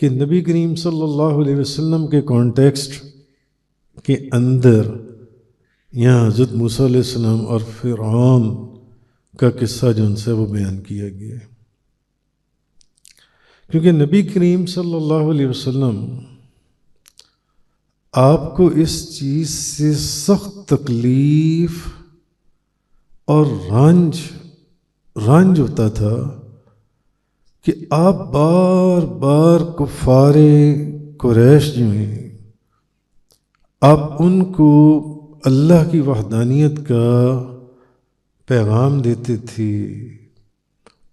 کہ نبی کریم صلی اللہ علیہ وسلم کے کانٹیکسٹ کے اندر یہاں حضرت موسیٰ علیہ السلام اور فرعون کا قصہ جو ان سے وہ بیان کیا گیا ہے، کیونکہ نبی کریم صلی اللہ علیہ وسلم آپ کو اس چیز سے سخت تکلیف اور رنج ہوتا تھا کہ آپ بار بار کفار قریش جو ہیں، آپ ان کو اللہ کی وحدانیت کا پیغام دیتے تھے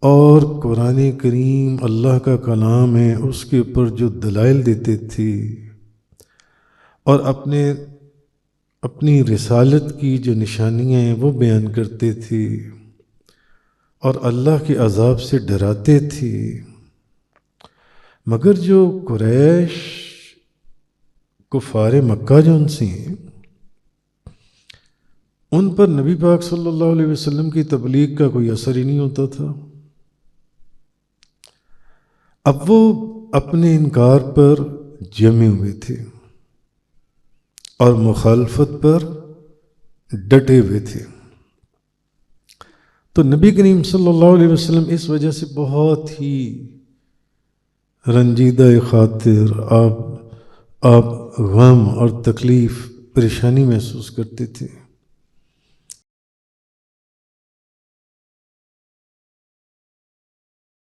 اور قرآن کریم اللہ کا کلام ہے اس کے اوپر جو دلائل دیتے تھے اور اپنی رسالت کی جو نشانیاں ہیں وہ بیان کرتے تھے اور اللہ کے عذاب سے ڈراتے تھے، مگر جو قریش کفار مکہ جو ان سے ہیں، ان پر نبی پاک صلی اللہ علیہ وسلم کی تبلیغ کا کوئی اثر ہی نہیں ہوتا تھا۔ اب وہ اپنے انکار پر جمے ہوئے تھے اور مخالفت پر ڈٹے ہوئے تھے، تو نبی کریم صلی اللہ علیہ وسلم اس وجہ سے بہت ہی رنجیدہ خاطر آپ غم اور تکلیف پریشانی محسوس کرتے تھے۔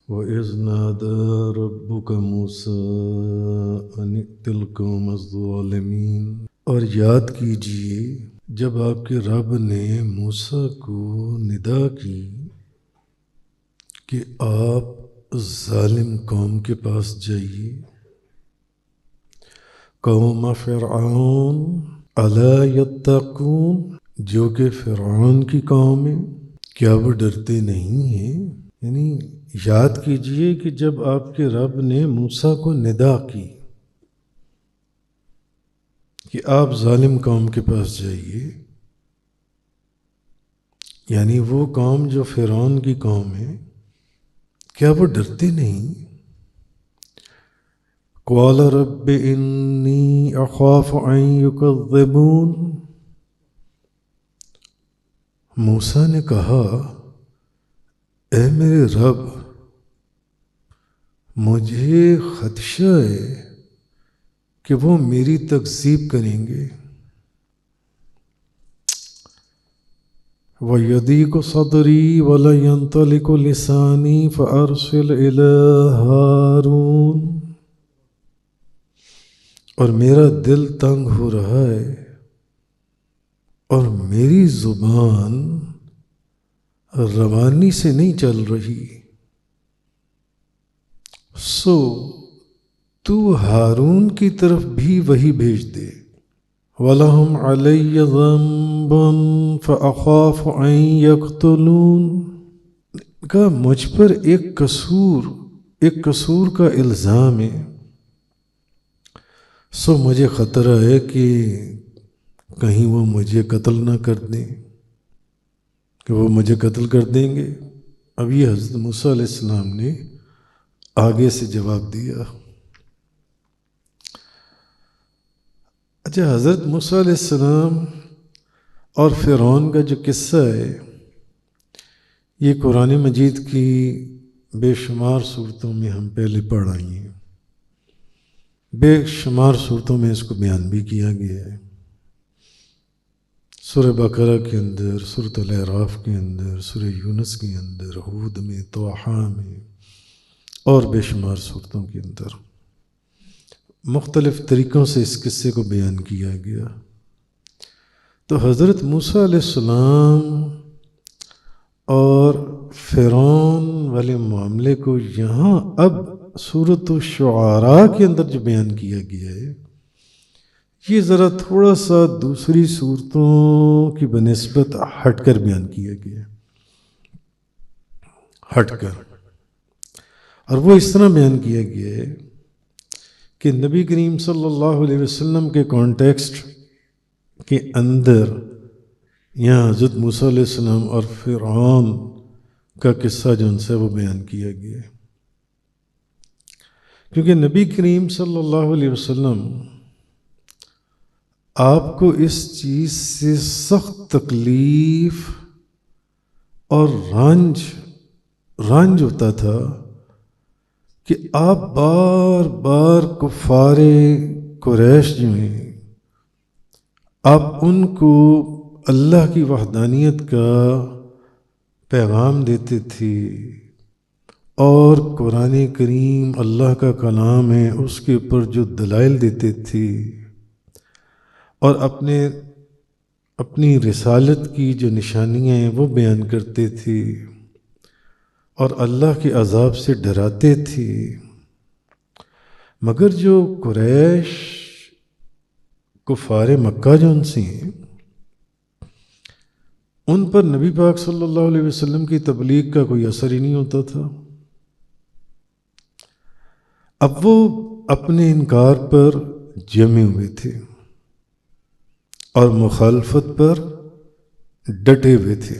وَإِذْ نَادَى رَبُّكَ مُوسَىٰ أَنِ ائْتِ الْقَوْمَ الظَّالِمِينَ، اور یاد کیجئے جب آپ کے رب نے موسیٰ کو ندا کی کہ آپ ظالم قوم کے پاس جائیے، قوم فرعون الا یتقون، جو کہ فرعون کی قوم ہے، کیا وہ ڈرتے نہیں ہیں؟ یعنی یاد کیجئے کہ جب آپ کے رب نے موسیٰ کو ندا کی کہ آپ ظالم قوم کے پاس جائیے، یعنی وہ قوم جو فرعون کی قوم ہے، کیا وہ ڈرتے نہیں؟ قال رب انی اخاف ان یکذبون، موسیٰ نے کہا اے میرے رب، مجھے خدشہ ہے کہ وہ میری تکذیب کریں گے۔ وَيَضِيقُ صَدْرِي وَلَا يَنطَلِقُ لِسَانِي فَأَرْسِلْ إِلَىٰ هَارُونَ، اور میرا دل تنگ ہو رہا ہے اور میری زبان روانی سے نہیں چل رہی، سو تو ہارون کی طرف بھی وہی بھیج دے۔ وَلَهُمْ عَلَيَّ ذَنْبٌ فَأَخَافُ أَن يَقْتُلُونَ، کہا مجھ پر ایک قصور کا الزام ہے، سو مجھے خطرہ ہے کہ کہیں وہ مجھے قتل نہ کر دیں، کہ وہ مجھے قتل کر دیں گے۔ اب یہ حضرت موسیٰ علیہ السلام نے آگے سے جواب دیا۔ اچھا، حضرت موسیٰ علیہ السلام اور فرعون کا جو قصہ ہے، یہ قرآن مجید کی بے شمار صورتوں میں ہم پہلے پڑھ آئی ہیں، بے شمار صورتوں میں اس کو بیان بھی کیا گیا ہے، سورہ بقرہ کے اندر، سورۃ الاعراف کے اندر، سورہ یونس کے اندر، ہود میں، طٰہٰ میں، اور بے شمار صورتوں کے اندر مختلف طریقوں سے اس قصے کو بیان کیا گیا۔ تو حضرت موسیٰ علیہ السلام اور فرعون والے معاملے کو یہاں اب سورۃ الشعراء کے اندر جو بیان کیا گیا ہے، یہ ذرا تھوڑا سا دوسری صورتوں کی بنسبت ہٹ کر بیان کیا گیا، ہٹ کر، اور وہ اس طرح بیان کیا گیا ہے کہ نبی کریم صلی اللہ علیہ وسلم کے کانٹیکسٹ کے اندر یہاں حضرت موسیٰ علیہ السلام اور فرعون کا قصہ جو ان سے وہ بیان کیا گیا ہے، کیونکہ نبی کریم صلی اللہ علیہ وسلم آپ کو اس چیز سے سخت تکلیف اور رنج ہوتا تھا کہ آپ بار بار کفار قریش جو ہیں آپ ان کو اللہ کی وحدانیت کا پیغام دیتے تھے اور قرآن کریم اللہ کا کلام ہے اس کے اوپر جو دلائل دیتے تھے اور اپنی رسالت کی جو نشانیاں ہیں وہ بیان کرتے تھے اور اللہ کے عذاب سے ڈراتے تھے، مگر جو قریش کفار مکہ جو ان سے ہیں ان پر نبی پاک صلی اللہ علیہ وسلم کی تبلیغ کا کوئی اثر ہی نہیں ہوتا تھا۔ اب وہ اپنے انکار پر جمے ہوئے تھے اور مخالفت پر ڈٹے ہوئے تھے،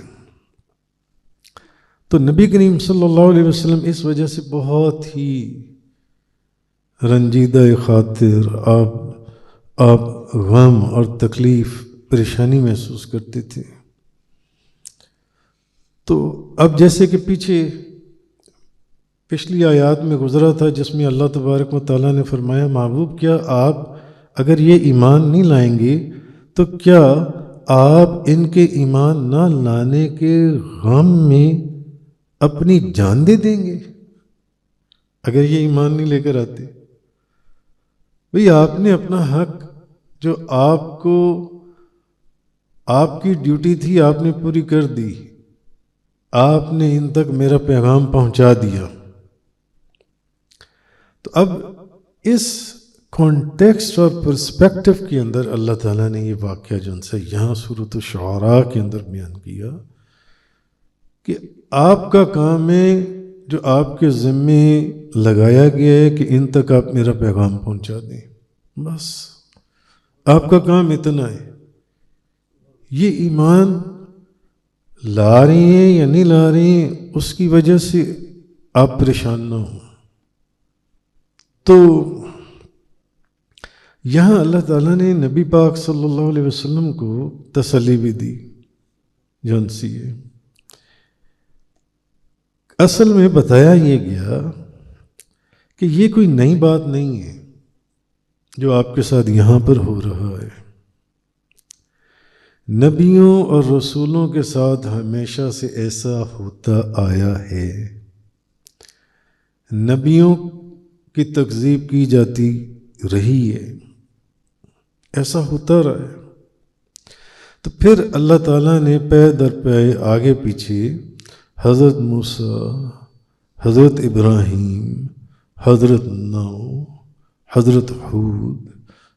تو نبی کریم صلی اللہ علیہ وسلم اس وجہ سے بہت ہی رنجیدہ خاطر آپ غم اور تکلیف پریشانی محسوس کرتے تھے۔ تو اب جیسے کہ پچھلی آیات میں گزرا تھا جس میں اللہ تبارک و تعالیٰ نے فرمایا محبوب کیا آپ اگر یہ ایمان نہیں لائیں گے تو کیا آپ ان کے ایمان نہ لانے کے غم میں اپنی جان دے دیں گے اگر یہ ایمان نہیں لے کر آتے؟ بھئی آپ نے اپنا حق جو آپ کی ڈیوٹی تھی آپ نے پوری کر دی، آپ نے ان تک میرا پیغام پہنچا دیا۔ تو اب اس کانٹیکسٹ اور پرسپیکٹو کے اندر اللہ تعالیٰ نے یہ واقعہ جو ان سے یہاں سورۃ الشعراء کے اندر بیان کیا کہ آپ کا کام ہے جو آپ کے ذمے لگایا گیا ہے کہ ان تک آپ میرا پیغام پہنچا دیں، بس آپ کا کام اتنا ہے۔ یہ ایمان لا رہے ہیں یا نہیں لا رہے ہیں اس کی وجہ سے آپ پریشان نہ ہوں۔ تو یہاں اللہ تعالیٰ نے نبی پاک صلی اللہ علیہ وسلم کو تسلی بھی دی جو ان سے ہے۔ اصل میں بتایا یہ گیا کہ یہ کوئی نئی بات نہیں ہے جو آپ کے ساتھ یہاں پر ہو رہا ہے، نبیوں اور رسولوں کے ساتھ ہمیشہ سے ایسا ہوتا آیا ہے، نبیوں کی تکذیب کی جاتی رہی ہے، ایسا ہوتا رہا ہے۔ تو پھر اللہ تعالیٰ نے پے در پے آگے پیچھے حضرت موسیٰ، حضرت ابراہیم، حضرت نوح، حضرت ہود،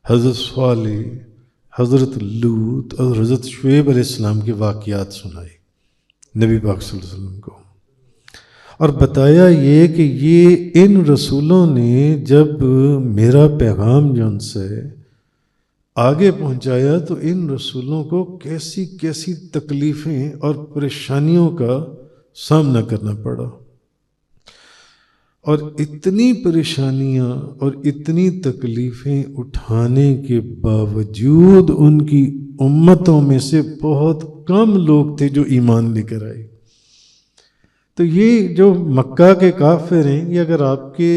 حضرت صالح، حضرت لوط اور حضرت شعیب علیہ السلام کے واقعات سنائے نبی پاک صلی اللہ علیہ وسلم کو، اور بتایا یہ کہ یہ ان رسولوں نے جب میرا پیغام جو ان سے آگے پہنچایا تو ان رسولوں کو کیسی کیسی تکلیفیں اور پریشانیوں کا سامنا کرنا پڑا، اور اتنی پریشانیاں اور اتنی تکلیفیں اٹھانے کے باوجود ان کی امتوں میں سے بہت کم لوگ تھے جو ایمان لے کر آئے۔ تو یہ جو مکہ کے کافر ہیں یہ اگر آپ کے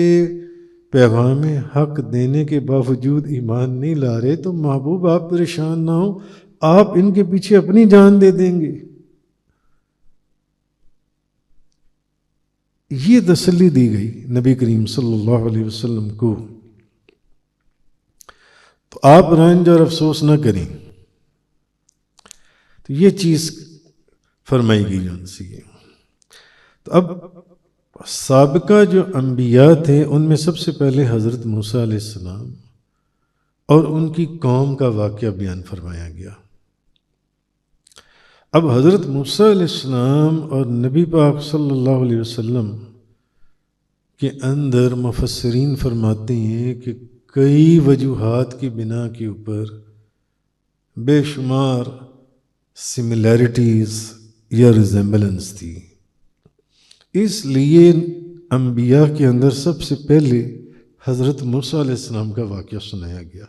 پیغام حق دینے کے باوجود ایمان نہیں لا رہے تو محبوب آپ پریشان نہ ہوں، آپ ان کے پیچھے اپنی جان دے دیں گے۔ یہ تسلی دی گئی نبی کریم صلی اللہ علیہ وسلم کو، تو آپ رنج اور افسوس نہ کریں۔ تو یہ چیز فرمائی گئی ان سے۔ تو اب سابقہ جو انبیاء تھے ان میں سب سے پہلے حضرت موسیٰ علیہ السلام اور ان کی قوم کا واقعہ بیان فرمایا گیا۔ اب حضرت موسیٰ علیہ السلام اور نبی پاک صلی اللہ علیہ وسلم کے اندر مفسرین فرماتے ہیں کہ کئی وجوہات کی بنا کے اوپر بے شمار سملیرٹیز یا ریزیمبلنس تھی، اس لیے انبیاء کے اندر سب سے پہلے حضرت موسیٰ علیہ السلام کا واقعہ سنایا گیا،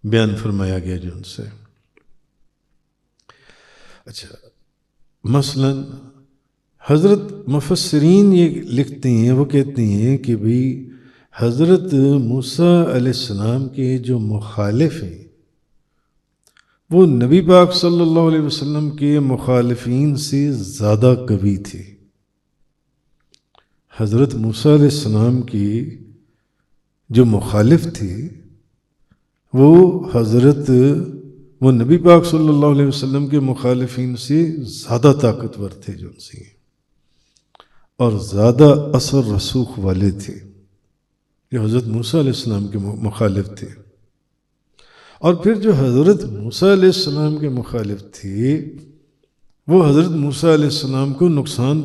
بیان فرمایا گیا جو ان سے. اچھا، مثلا حضرت مفسرین یہ لکھتے ہیں، وہ کہتے ہیں کہ بھئی حضرت موسیٰ علیہ السلام کے جو مخالف ہیں وہ نبی پاک صلی اللہ علیہ وسلم کے مخالفین سے زیادہ قوی تھے. حضرت موسیٰ علیہ السلام کے جو مخالف تھے وہ نبی پاک صلی اللہ علیہ وسلم کے مخالفین سے زیادہ طاقتور تھے جو ان سے، اور زیادہ اثر رسوخ والے تھے. یہ حضرت موسیٰ علیہ السلام کے مخالف تھے. اور پھر جو حضرت موسیٰ علیہ السلام کے مخالف تھے وہ حضرت موسیٰ علیہ السلام کو نقصان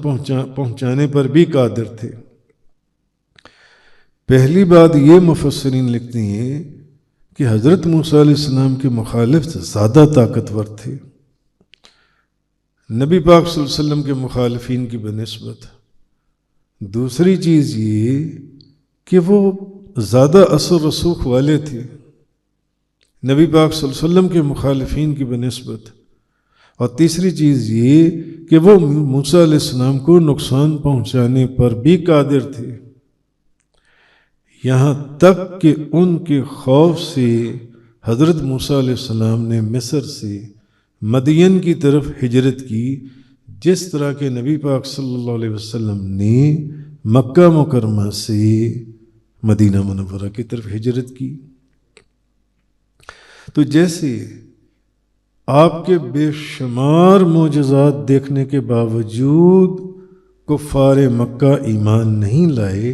پہنچانے پر بھی قادر تھے. پہلی بات یہ مفسرین لکھتے ہیں کہ حضرت موسیٰ علیہ السلام کے مخالف زیادہ طاقتور تھے نبی پاک صلی اللہ علیہ وسلم کے مخالفین کی بنسبت. دوسری چیز یہ کہ وہ زیادہ اثر رسوخ والے تھے نبی پاک صلی اللہ علیہ وسلم کے مخالفین کی بنسبت. اور تیسری چیز یہ کہ وہ موسیٰ علیہ السلام کو نقصان پہنچانے پر بھی قادر تھے، یہاں تک کہ ان کے خوف سے حضرت موسیٰ علیہ السلام نے مصر سے مدین کی طرف ہجرت کی، جس طرح کہ نبی پاک صلی اللہ علیہ وسلم نے مکہ مکرمہ سے مدینہ منورہ کی طرف ہجرت کی. تو جیسے آپ کے بے شمار معجزات دیکھنے کے باوجود کفار مکہ ایمان نہیں لائے،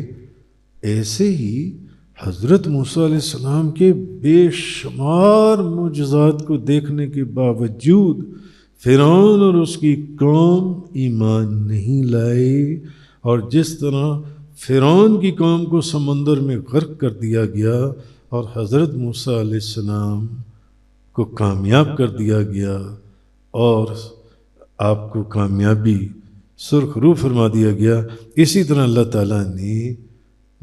ایسے ہی حضرت موسیٰ علیہ السلام کے بے شمار معجزات کو دیکھنے کے باوجود فرعون اور اس کی قوم ایمان نہیں لائے. اور جس طرح فرعون کی قوم کو سمندر میں غرق کر دیا گیا اور حضرت موسیٰ علیہ السلام کو کامیاب کر دیا گیا اور آپ کو کامیابی سرخ رو فرما دیا گیا، اسی طرح اللہ تعالیٰ نے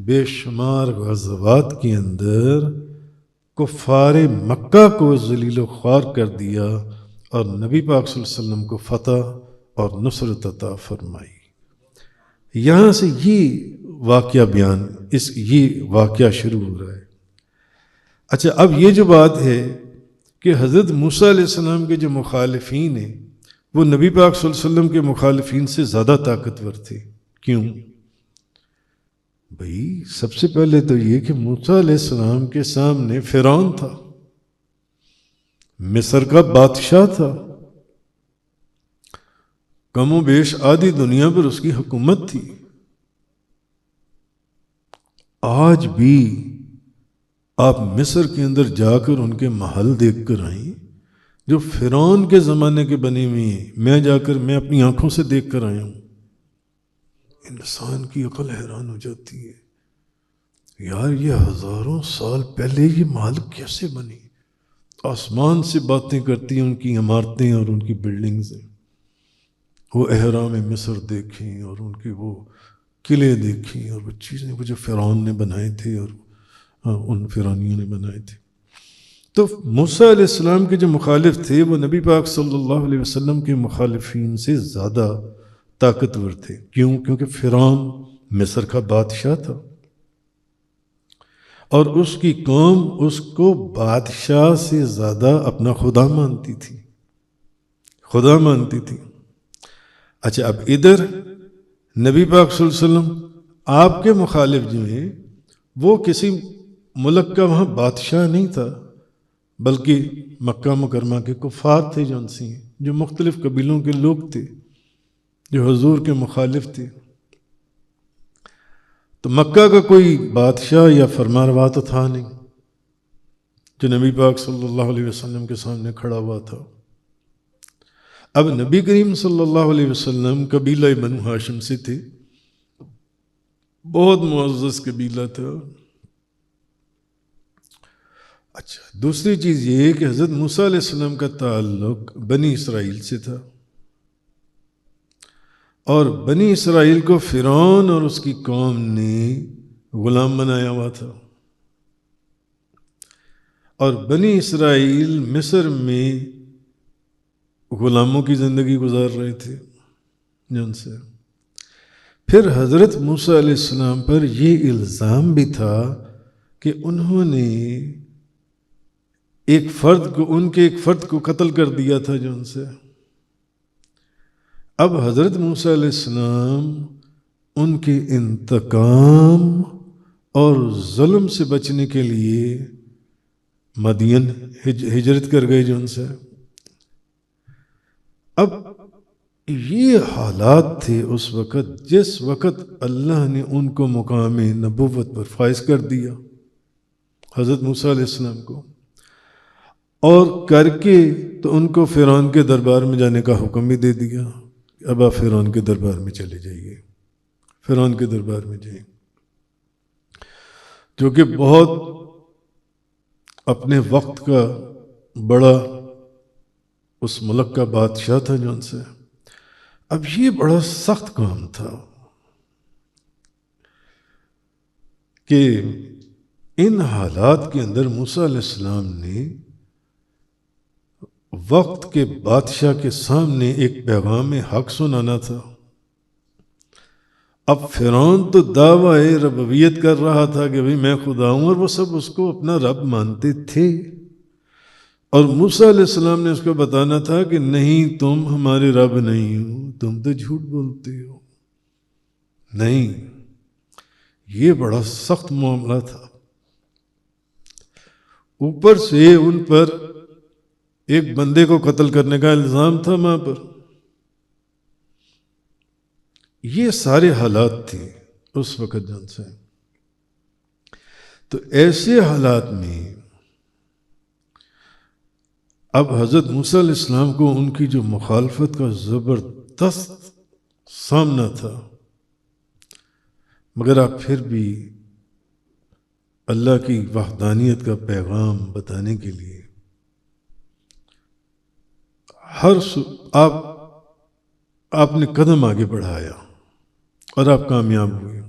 بے شمار غزوات کے اندر کفار مکہ کو ذلیل و خوار کر دیا اور نبی پاک صلی اللہ علیہ وسلم کو فتح اور نصرت عطا فرمائی. یہاں سے یہ واقعہ شروع ہو رہا ہے. اچھا، اب یہ جو بات ہے کہ حضرت موسیٰ علیہ السلام کے جو مخالفین ہیں وہ نبی پاک صلی اللہ علیہ وسلم کے مخالفین سے زیادہ طاقتور تھے. کیوں؟ بھئی سب سے پہلے تو یہ کہ موسیٰ علیہ السلام کے سامنے فرعون تھا، مصر کا بادشاہ تھا، کم و بیش آدھی دنیا پر اس کی حکومت تھی. آج بھی آپ مصر کے اندر جا کر ان کے محل دیکھ کر آئیں جو فرعون کے زمانے کے بنے ہوئے ہیں. میں اپنی آنکھوں سے دیکھ کر آیا ہوں. انسان کی عقل حیران ہو جاتی ہے، یار یہ ہزاروں سال پہلے یہ محل کیسے بنی؟ آسمان سے باتیں کرتی ہیں ان کی عمارتیں اور ان کی بلڈنگز. وہ احرام مصر دیکھیں اور ان کے وہ قلعے دیکھیں اور وہ چیزیں جو فرعون نے بنائے تھے اور ان فرعونیوں نے بنائے تھے. تو موسیٰ علیہ السلام کے جو مخالف تھے وہ نبی پاک صلی اللہ علیہ وسلم کے مخالفین سے زیادہ طاقتور تھے. کیوں؟ کیونکہ فرعون مصر کا بادشاہ تھا اور اس کی قوم اس کو بادشاہ سے زیادہ اپنا خدا مانتی تھی. اچھا، اب ادھر نبی پاک صلی اللہ علیہ وسلم آپ کے مخالف جو ہیں وہ کسی ملک کا وہاں بادشاہ نہیں تھا، بلکہ مکہ مکرمہ کے کفار تھے جو مختلف قبیلوں کے لوگ تھے جو حضور کے مخالف تھے. تو مکہ کا کوئی بادشاہ یا فرمانروا تو تھا نہیں جو نبی پاک صلی اللہ علیہ وسلم کے سامنے کھڑا ہوا تھا. اب نبی کریم صلی اللہ علیہ وسلم قبیلہ بنو ہاشم سے تھے، بہت معزز قبیلہ تھا. اچھا، دوسری چیز یہ کہ حضرت موسیٰ علیہ السلام کا تعلق بنی اسرائیل سے تھا اور بنی اسرائیل کو فرعون اور اس کی قوم نے غلام بنایا ہوا تھا، اور بنی اسرائیل مصر میں غلاموں کی زندگی گزار رہے تھے جن سے پھر حضرت موسیٰ علیہ السلام پر یہ الزام بھی تھا کہ انہوں نے ان کے ایک فرد کو قتل کر دیا تھا جن سے اب حضرت موسیٰ علیہ السلام ان کے انتقام اور ظلم سے بچنے کے لیے مدین ہجرت کر گئے جن سے اب یہ حالات تھے اس وقت جس وقت اللہ نے ان کو مقام نبوت پر فائز کر دیا حضرت موسیٰ علیہ السلام کو، اور کر کے تو ان کو فرعون کے دربار میں جانے کا حکم بھی دے دیا، اب آپ فرعون کے دربار میں چلے جائیے، فرعون کے دربار میں جائیں، جو کہ بہت اپنے وقت کا بڑا اس ملک کا بادشاہ تھا جو ان سے اب یہ بڑا سخت کام تھا کہ ان حالات کے اندر موسیٰ علیہ السلام نے وقت کے بادشاہ کے سامنے ایک پیغام حق سنانا تھا۔ اب فرعون تو دعویٰ ربوبیت کر رہا تھا کہ بھئی میں خدا ہوں، اور وہ سب اس کو اپنا رب مانتے تھے، اور موسیٰ علیہ السلام نے اس کو بتانا تھا کہ نہیں، تم ہمارے رب نہیں ہو، تم تو جھوٹ بولتے ہو۔ نہیں، یہ بڑا سخت معاملہ تھا۔ اوپر سے ان پر ایک بندے کو قتل کرنے کا الزام تھا وہاں پر۔ یہ سارے حالات تھے اس وقت جن سے، تو ایسے حالات میں اب حضرت موسیٰ علیہ السلام کو ان کی جو مخالفت کا زبردست سامنا تھا، مگر آپ پھر بھی اللہ کی وحدانیت کا پیغام بتانے کے لیے آپ نے قدم آگے بڑھایا اور آپ کامیاب ہوئے،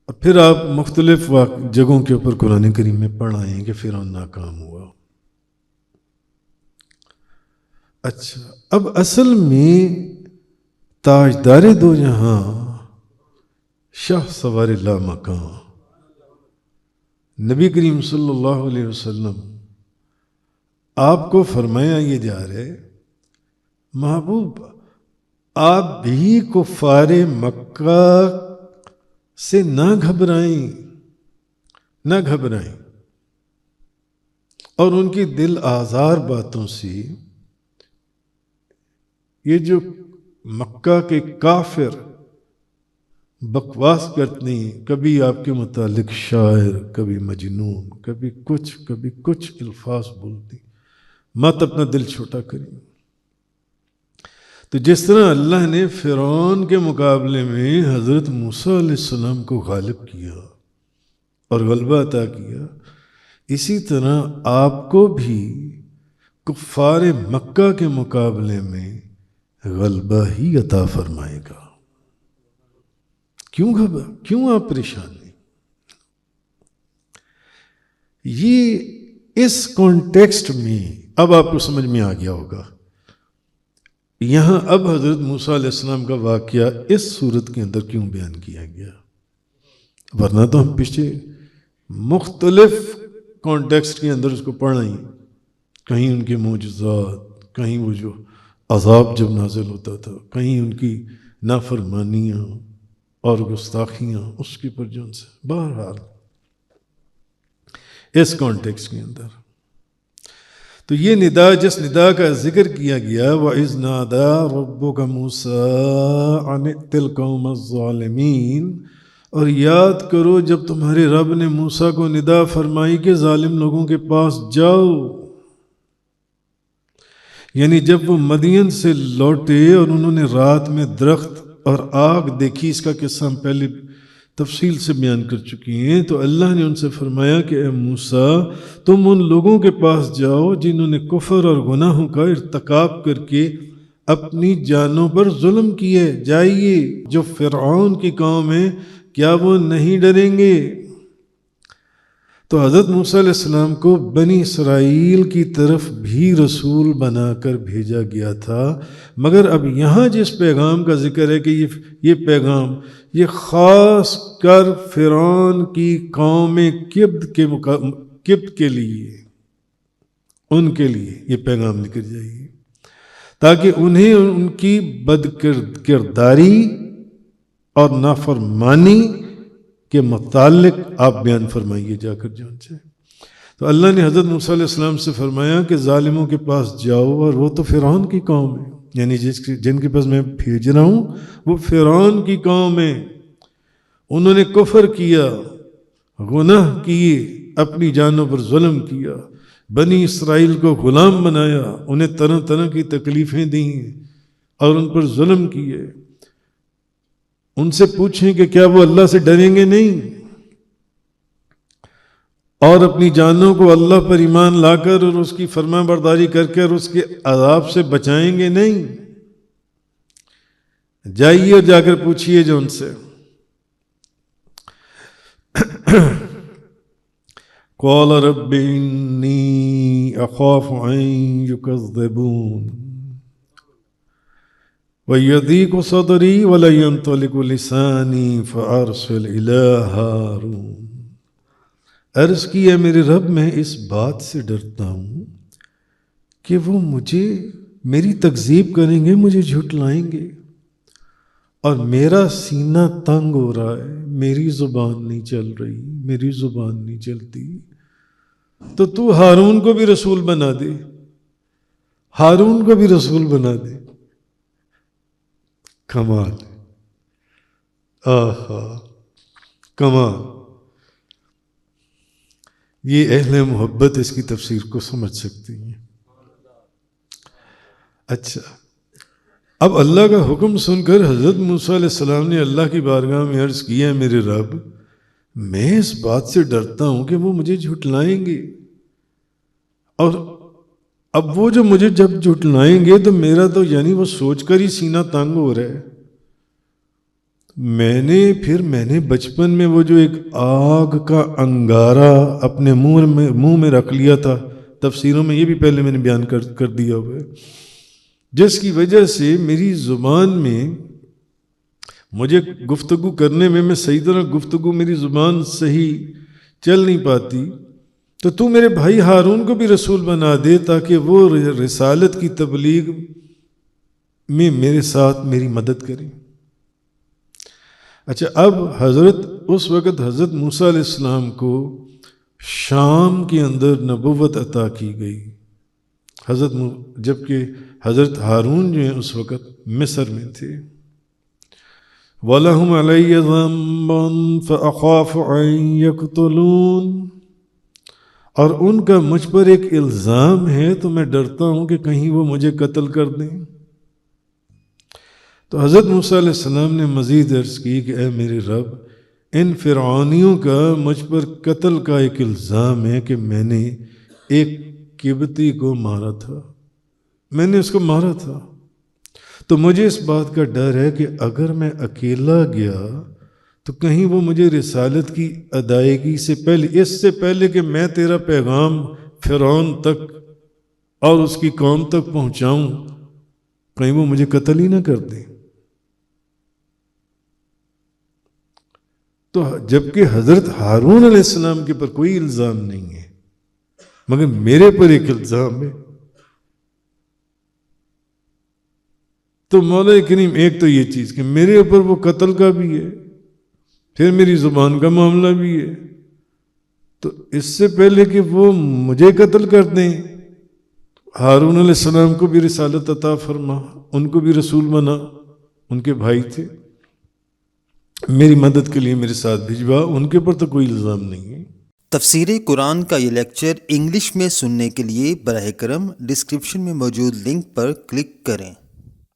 اور پھر آپ مختلف جگہوں کے اوپر قرآن کریم میں پڑھ آئے ہیں کہ فرعون ناکام ہوا۔ اچھا، اب اصل میں تاجدار دو جہاں شاہ سوار لامکان نبی کریم صلی اللہ علیہ وسلم آپ کو فرمایا یہ جا رہے، محبوب آپ بھی کفار مکہ سے نہ گھبرائیں اور ان کی دل آزار باتوں سے۔ یہ جو مکہ کے کافر بکواس کرتے ہیں، کبھی آپ کے متعلق شاعر، کبھی مجنون، کبھی کچھ الفاظ بولتے، مت اپنا دل چھوٹا کریں۔ تو جس طرح اللہ نے فرعون کے مقابلے میں حضرت موسیٰ علیہ السلام کو غالب کیا اور غلبہ عطا کیا، اسی طرح آپ کو بھی کفار مکہ کے مقابلے میں غلبہ ہی عطا فرمائے گا۔ کیوں آپ پریشان ہیں؟ یہ اس کانٹیکسٹ میں اب آپ کو سمجھ میں آ گیا ہوگا۔ یہاں اب حضرت موسیٰ علیہ السلام کا واقعہ اس صورت کے اندر کیوں بیان کیا گیا، ورنہ تو ہم پیچھے مختلف کانٹیکسٹ کے اندر اس کو پڑھ رہے ہیں، کہیں ان کے معجزات، کہیں وہ جو عذاب جب نازل ہوتا تھا، کہیں ان کی نافرمانیاں اور گستاخیاں اس کے پر جو ان سے، بہرحال اس کانٹیکسٹ کے اندر تو یہ ندا، جس ندا کا ذکر کیا گیا، وَإِذْ نَادَى رَبُّكَ مُوسَىٰ أَنِ ائْتِ الْقَوْمَ الظَّالِمِينَ، اور یاد کرو جب تمہارے رب نے موسیٰ کو ندا فرمائی کہ ظالم لوگوں کے پاس جاؤ، یعنی جب وہ مدین سے لوٹے اور انہوں نے رات میں درخت اور آگ دیکھی، اس کا قصہ ہم پہلے تفصیل سے بیان کر چکی ہیں، تو اللہ نے ان سے فرمایا کہ اے موسیٰ، تم ان لوگوں کے پاس جاؤ جنہوں نے کفر اور گناہوں کا ارتکاب کر کے اپنی جانوں پر ظلم کیے، جائیے جو فرعون کی قوم ہے، کیا وہ نہیں ڈریں گے؟ تو حضرت موسیٰ علیہ السلام کو بنی اسرائیل کی طرف بھی رسول بنا کر بھیجا گیا تھا، مگر اب یہاں جس پیغام کا ذکر ہے کہ یہ پیغام یہ خاص کر فرعون کی قوم قبط کے لیے، ان کے لیے یہ پیغام لے کر جائیے، تاکہ انہیں ان کی بد کرداری اور نافرمانی کے متعلق آپ بیان فرمائیے جا کر جو ان سے۔ تو اللہ نے حضرت موسیٰ علیہ السلام سے فرمایا کہ ظالموں کے پاس جاؤ، اور وہ تو فرعون کی قوم ہے، یعنی جن کے پاس میں بھیج رہا ہوں وہ فرعون کی قوم ہے۔ انہوں نے کفر کیا، گناہ کیے، اپنی جانوں پر ظلم کیا، بنی اسرائیل کو غلام بنایا، انہیں طرح طرح کی تکلیفیں دیں اور ان پر ظلم کیے۔ ان سے پوچھیں کہ کیا وہ اللہ سے ڈریں گے؟ نہیں، اور اپنی جانوں کو اللہ پر ایمان لا کر اور اس کی فرما برداری کر کر اس کے عذاب سے بچائیں گے؟ نہیں۔ جائیے اور جا کر پوچھئے جو ان سے۔ قال رب انی اخاف ان یکذبون وَيَضِيقُ صَدْرِي وَلَا يَنطَلِقُ لِسَانِي فَأَرْسِلْ إِلَىٰ هَارُونَ۔ عرض کیا میرے رب میں اس بات سے ڈرتا ہوں کہ وہ میری تکذیب کریں گے، مجھے جھٹلائیں گے، اور میرا سینہ تنگ ہو رہا ہے، میری زبان نہیں چل رہی، میری زبان نہیں چلتی، تو ہارون کو بھی رسول بنا دے، ہارون کو بھی رسول بنا دے۔ کمال، آہا کمال۔ یہ اہل محبت اس کی تفسیر کو سمجھ سکتی ہیں۔ اچھا، اب اللہ کا حکم سن کر حضرت موسیٰ علیہ السلام نے اللہ کی بارگاہ میں عرض کیا، میرے رب میں اس بات سے ڈرتا ہوں کہ وہ مجھے جھٹلائیں گے، اور اب وہ جو مجھے جب جھٹلائیں گے تو میرا تو یعنی وہ سوچ کر ہی سینہ تنگ ہو رہا ہے۔ میں نے بچپن میں وہ جو ایک آگ کا انگارہ اپنے منہ میں رکھ لیا تھا، تفسیروں میں یہ بھی پہلے میں نے بیان کر دیا ہوا ہے، جس کی وجہ سے میری زبان میں مجھے گفتگو کرنے میں صحیح طرح گفتگو میری زبان صحیح چل نہیں پاتی، تو میرے بھائی ہارون کو بھی رسول بنا دے تاکہ وہ رسالت کی تبلیغ میں میرے ساتھ میری مدد کریں۔ اچھا، اب اس وقت حضرت موسیٰ علیہ السلام کو شام کے اندر نبوت عطا کی گئی، جبکہ حضرت ہارون جو ہیں اس وقت مصر میں تھے۔ وَلَهُمْ عَلَيَّ ذَنبٌ فَأَخَافُ أَن يَقْتُلُونِ، اور ان کا مجھ پر ایک الزام ہے تو میں ڈرتا ہوں کہ کہیں وہ مجھے قتل کر دیں۔ تو حضرت موسیٰ علیہ السلام نے مزید عرض کی کہ اے میرے رب، ان فرعونیوں کا مجھ پر قتل کا ایک الزام ہے کہ میں نے ایک قبطی کو مارا تھا، میں نے اس کو مارا تھا، تو مجھے اس بات کا ڈر ہے کہ اگر میں اکیلا گیا تو کہیں وہ مجھے رسالت کی ادائیگی سے پہلے، اس سے پہلے کہ میں تیرا پیغام فرعون تک اور اس کی قوم تک پہنچاؤں، کہیں وہ مجھے قتل ہی نہ کر دیں۔ تو جبکہ حضرت ہارون علیہ السلام کے پر کوئی الزام نہیں ہے، مگر میرے پر ایک الزام ہے، تو مولا کریم ایک تو یہ چیز کہ میرے اوپر وہ قتل کا بھی ہے، پھر میری زبان کا معاملہ بھی ہے، تو اس سے پہلے کہ وہ مجھے قتل کر دیں، ہارون علیہ السلام کو بھی رسالت عطا فرما، ان کو بھی رسول بنا، ان کے بھائی تھے، میری مدد کے لیے میرے ساتھ بھجوا، ان کے اوپر تو کوئی الزام نہیں ہے۔ تفسیر قرآن کا یہ لیکچر انگلش میں سننے کے لیے براہ کرم ڈسکرپشن میں موجود لنک پر کلک کریں۔